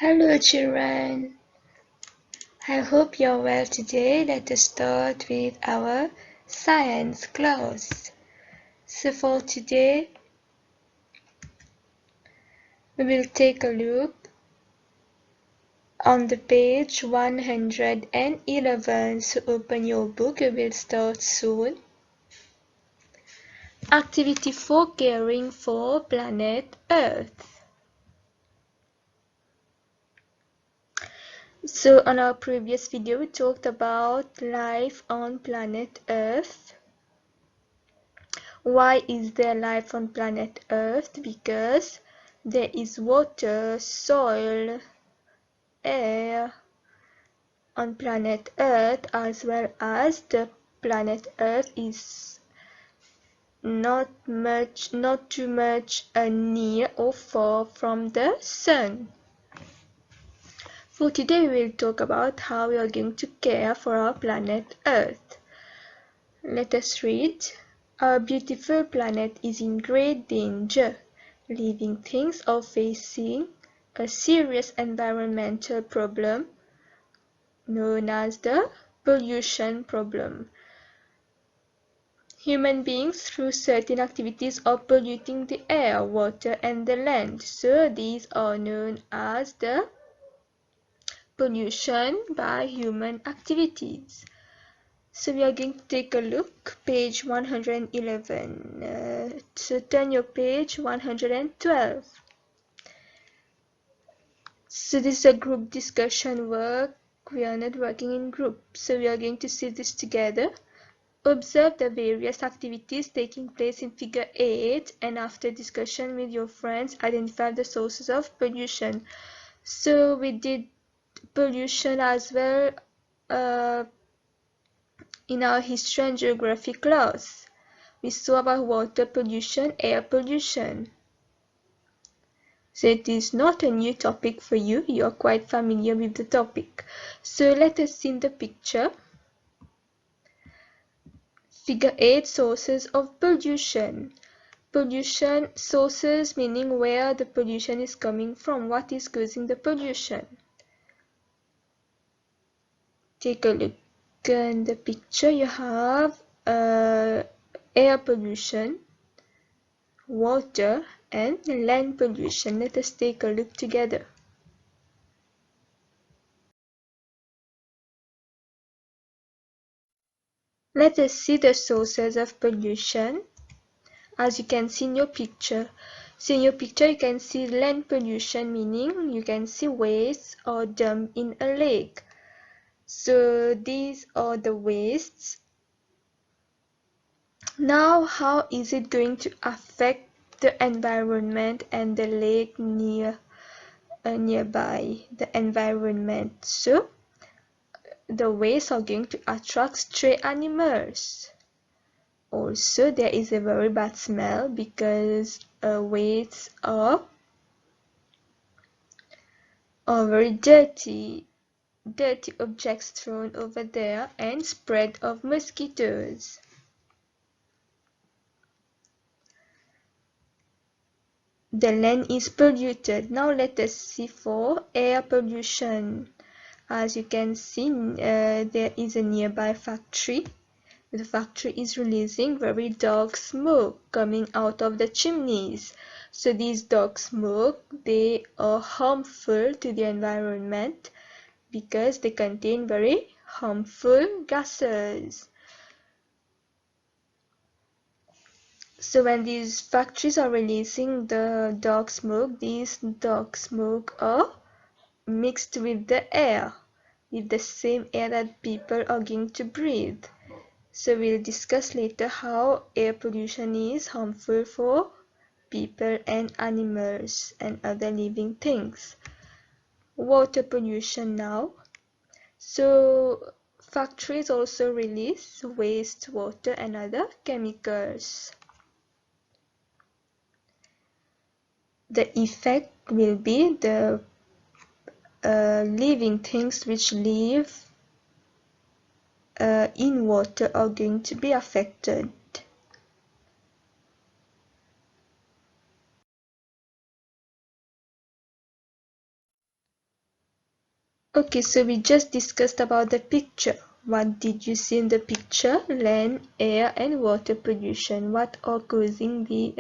Hello children, I hope you're well today. Let us start with our science class. So for today, we will take a look on the page 111. So open your book, we will start soon. Activity 4, caring for planet Earth. So on our previous video, we talked about life on planet Earth. Why is there life on planet Earth? Because there is water, soil, air on planet Earth, as well as the planet Earth is not too much near or far from the sun. For today we will talk about how we are going to care for our planet Earth. Let us read. Our beautiful planet is in great danger. Living things are facing a serious environmental problem known as the pollution problem. Human beings, through certain activities, are polluting the air, water, and the land. So these are known as the pollution by human activities. So we are going to take a look, page 111. So turn your page 112. So this is a group discussion work. We are not working in groups, so we are going to see this together. Observe the various activities taking place in figure 8 and after discussion with your friends, identify the sources of pollution. So we did pollution as well in our history and geography class. We saw about water pollution, air pollution. So it is not a new topic for you. You are quite familiar with the topic. So let us see in the picture. Figure 8, sources of pollution. Pollution sources meaning where the pollution is coming from. What is causing the pollution? Take a look in the picture. You have air pollution, water, and land pollution. Let us take a look together. Let us see the sources of pollution. As you can see in your picture. So in your picture you can see land pollution, meaning you can see waste or dump in a lake. So these are the wastes. Now how is it going to affect the environment and the lake nearby the environment? So the wastes are going to attract stray animals. Also, there is a very bad smell because wastes are very dirty objects thrown over there and spread of mosquitoes. The land is polluted. Now let us see for air pollution. As you can see, there is a nearby factory. The factory is releasing very dark smoke coming out of the chimneys. So these dark smoke, they are harmful to the environment because they contain very harmful gases. So when these factories are releasing the dark smoke, these dark smoke are mixed with the air, with the same air that people are going to breathe. So we'll discuss later how air pollution is harmful for people and animals and other living things. Water pollution now. So factories also release wastewater and other chemicals. The effect will be the living things which live in water are going to be affected. Okay, so we just discussed about the picture. What did you see in the picture? Land, air, and water pollution. What are causing these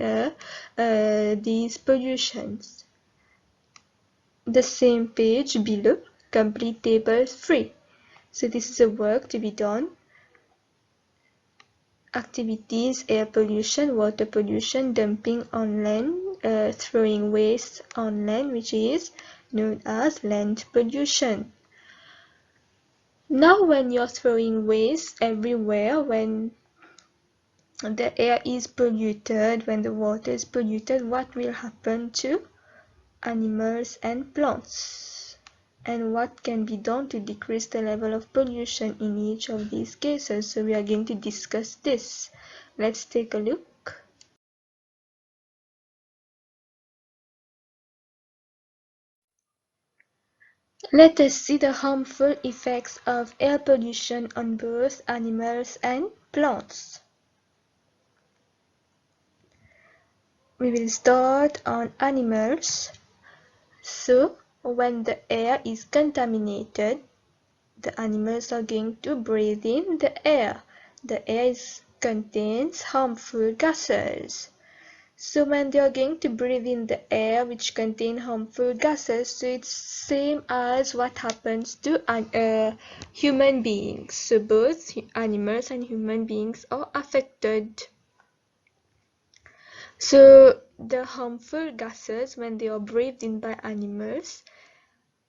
pollutions? The same page below, complete table 3. So this is a work to be done. Activities: air pollution, water pollution, dumping on land, throwing waste on land, which is known as land pollution. Now when you're throwing waste everywhere, when the air is polluted, when the water is polluted, what will happen to animals and plants? And what can be done to decrease the level of pollution in each of these cases? So we are going to discuss this. Let's take a look. Let us see the harmful effects of air pollution on both animals and plants. We will start on animals. So, when the air is contaminated, the animals are going to breathe in the air. The air contains harmful gases. So when they are going to breathe in the air which contain harmful gases, so it's same as what happens to human beings. So both animals and human beings are affected. So the harmful gases, when they are breathed in by animals,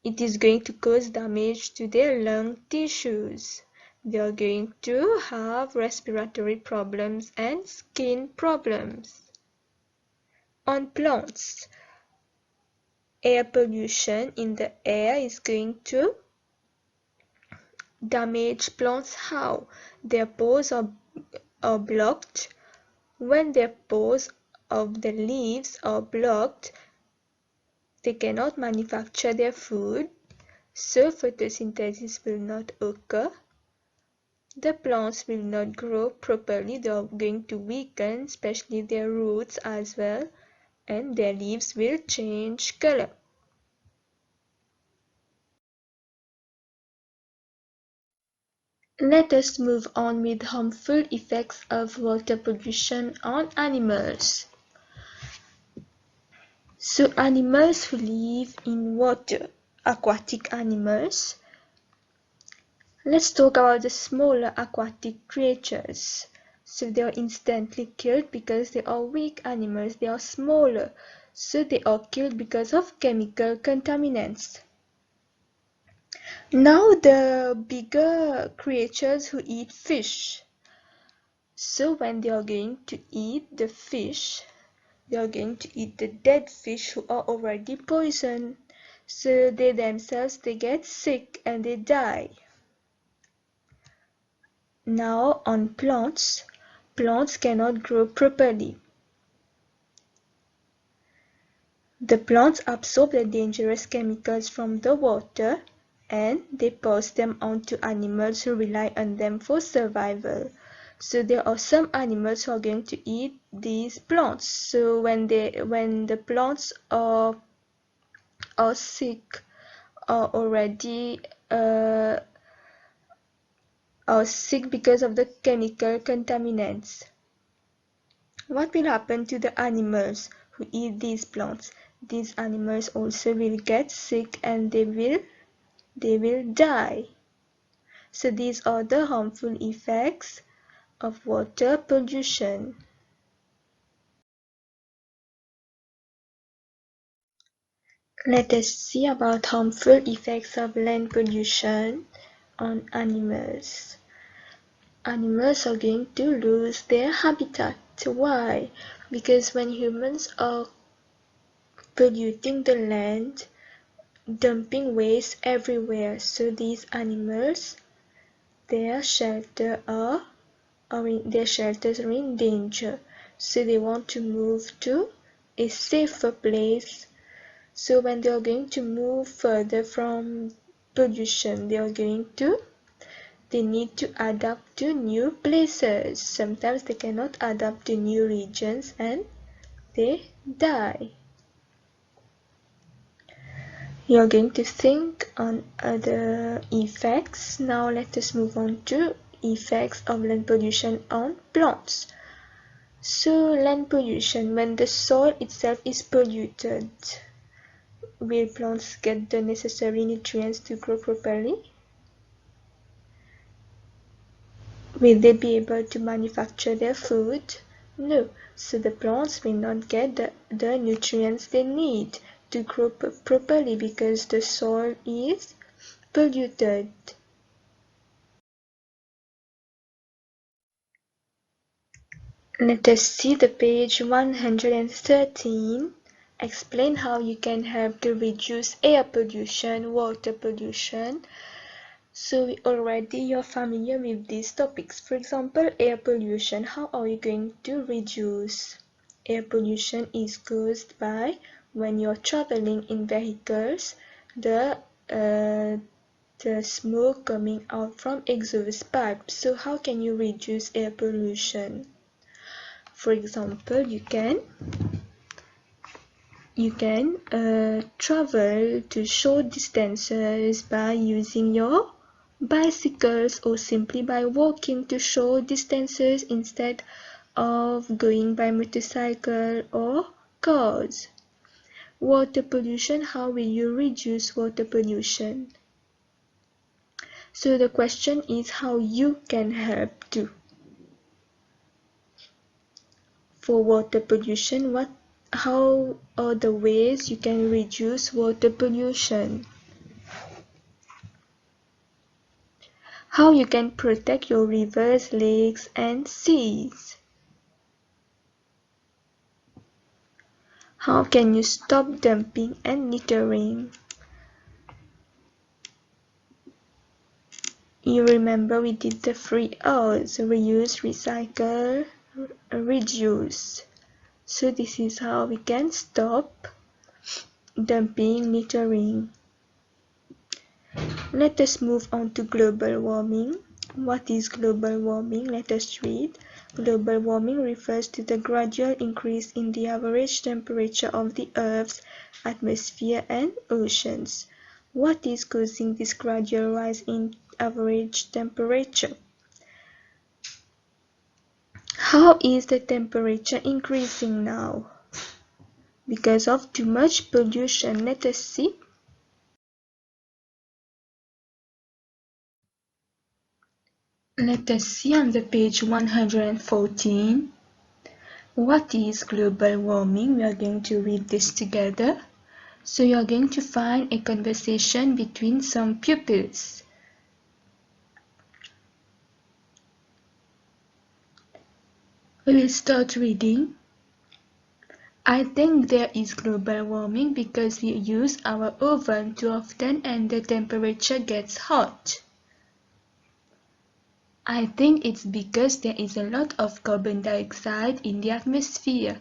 it is going to cause damage to their lung tissues. They are going to have respiratory problems and skin problems. On plants, air pollution in the air is going to damage plants. How? Their pores are blocked. When their pores of the leaves are blocked, they cannot manufacture their food, so photosynthesis will not occur. The plants will not grow properly. They are going to weaken, especially their roots as well, and their leaves will change color. Let us move on with harmful effects of water pollution on animals. So animals who live in water, aquatic animals. Let's talk about the smaller aquatic creatures. So they are instantly killed because they are weak animals, they are smaller. So they are killed because of chemical contaminants. Now the bigger creatures who eat fish. So when they are going to eat the fish, they are going to eat the dead fish who are already poisoned. So they themselves, they get sick and they die. Now on plants, plants cannot grow properly. The plants absorb the dangerous chemicals from the water and they pass them on to animals who rely on them for survival. So there are some animals who are going to eat these plants. So when the plants are sick, are already are sick because of the chemical contaminants. What will happen to the animals who eat these plants? These animals also will get sick and they will die. So these are the harmful effects of water pollution. Let us see about harmful effects of land pollution on animals. Animals are going to lose their habitat. Why? Because when humans are polluting the land, dumping waste everywhere, so these animals, their shelters are in danger, so they want to move to a safer place. So when they are going to move further from pollution, they need to adapt to new places. Sometimes they cannot adapt to new regions and they die. You're going to think on other effects. Now let us move on to effects of land pollution on plants. So land pollution, when the soil itself is polluted, will plants get the necessary nutrients to grow properly? Will they be able to manufacture their food? No. So the plants will not get the nutrients they need to grow properly because the soil is polluted. Let us see the page 113. Explain how you can help to reduce air pollution, water pollution. So you're familiar with these topics. For example, air pollution. How are you going to reduce? Air pollution is caused by when you're traveling in vehicles, the smoke coming out from exhaust pipes. So how can you reduce air pollution? For example, you can travel to short distances by using your bicycles or simply by walking to short distances instead of going by motorcycle or cars. Water pollution, how will you reduce water pollution? So the question is how you can help too. For water pollution, how are the ways you can reduce water pollution? How you can protect your rivers, lakes and seas? How can you stop dumping and littering? You remember we did the 3 R's: reuse, recycle, reduce. So this is how we can stop dumping, littering. Let us move on to global warming. What is global warming? Let us read. Global warming refers to the gradual increase in the average temperature of the Earth's atmosphere and oceans. What is causing this gradual rise in average temperature? How is the temperature increasing now? Because of too much pollution. Let us see. Let us see on the page 114. What is global warming? We are going to read this together. So you are going to find a conversation between some pupils. We will start reading. I think there is global warming because we use our oven too often and the temperature gets hot. I think it's because there is a lot of carbon dioxide in the atmosphere,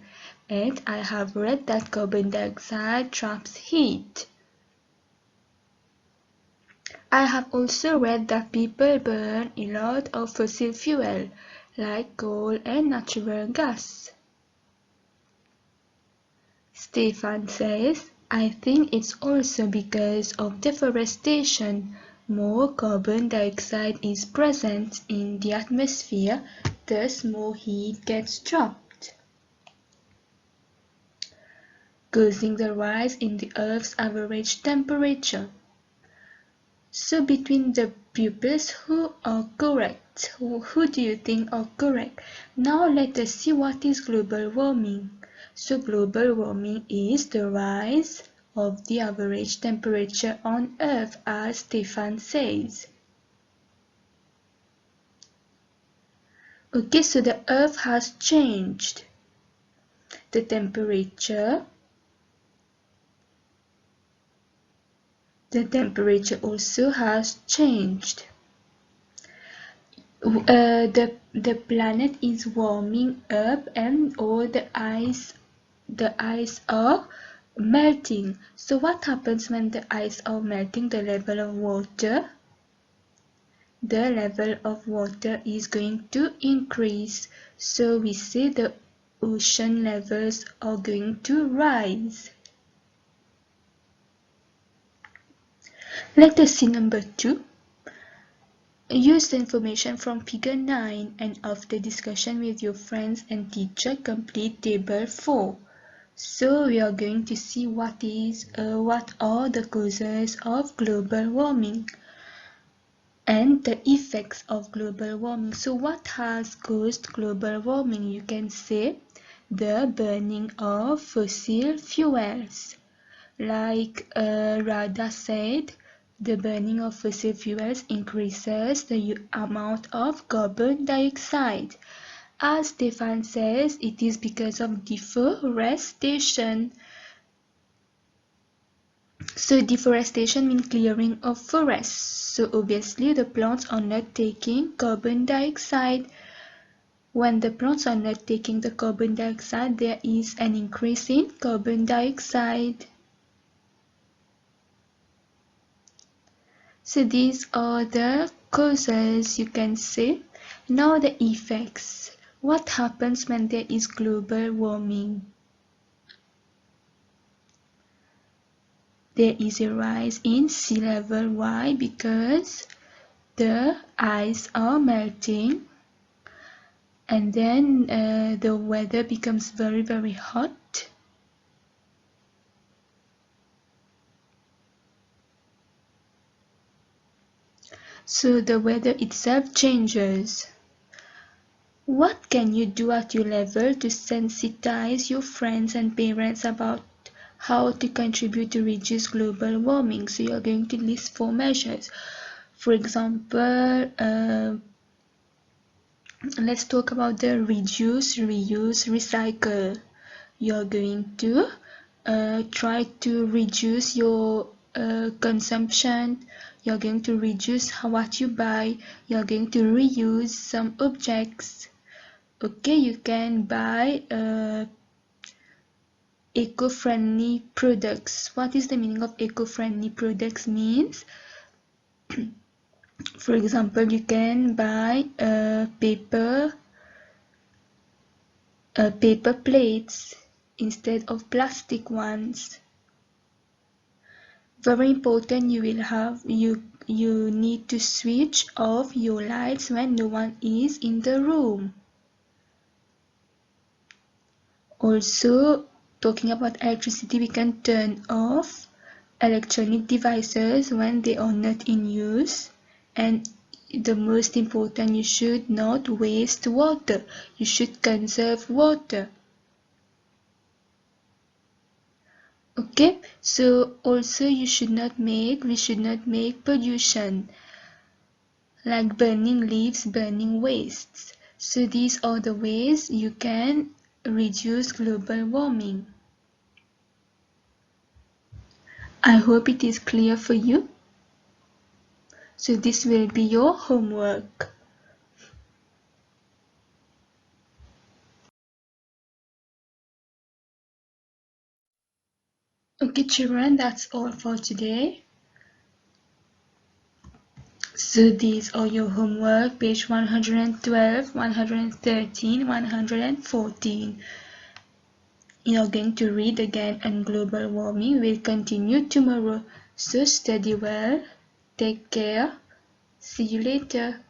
and I have read that carbon dioxide traps heat. I have also read that people burn a lot of fossil fuel, like coal and natural gas. Stefan says, I think it's also because of deforestation. More carbon dioxide is present in the atmosphere, thus more heat gets trapped, causing the rise in the Earth's average temperature. So between the pupils, who are correct? Who do you think are correct? Now let us see what is global warming. So global warming is the rise of the average temperature on Earth, as Stefan says. Okay, so the Earth has changed. The temperature also has changed. The planet is warming up and all the ice are melting. So what happens when the ice are melting? The level of water is going to increase. So we say the ocean levels are going to rise. Let us see number 2. Use the information from figure 9 and after discussion with your friends and teacher, complete table 4. So we are going to see what are the causes of global warming and the effects of global warming. So what has caused global warming? You can say the burning of fossil fuels. Like Radha said, the burning of fossil fuels increases the amount of carbon dioxide. As Stefan says, it is because of deforestation. So deforestation means clearing of forests. So obviously the plants are not taking carbon dioxide. When the plants are not taking the carbon dioxide, there is an increase in carbon dioxide. So these are the causes, you can say. Now the effects. What happens when there is global warming? There is a rise in sea level. Why? Because the ice are melting and then the weather becomes very, very hot. So the weather itself changes. What can you do at your level to sensitize your friends and parents about how to contribute to reduce global warming? So you're going to list 4 measures. For example, let's talk about the reduce, reuse, recycle. You're going to try to reduce your consumption. You're going to reduce what you buy. You're going to reuse some objects. Okay, you can buy eco-friendly products. What is the meaning of eco-friendly products? Means, for example, you can buy paper plates instead of plastic ones. Very important, you need to switch off your lights when no one is in the room. Also, talking about electricity, we can turn off electronic devices when they are not in use. And the most important, you should not waste water. You should conserve water. Okay, so also we should not make pollution like burning leaves, burning wastes. So these are the ways you can reduce global warming. I hope it is clear for you. So this will be your homework. Okay children, that's all for today. So these are your homework, page 112, 113, 114. You're going to read again on global warming. We'll continue tomorrow. So study well. Take care. See you later.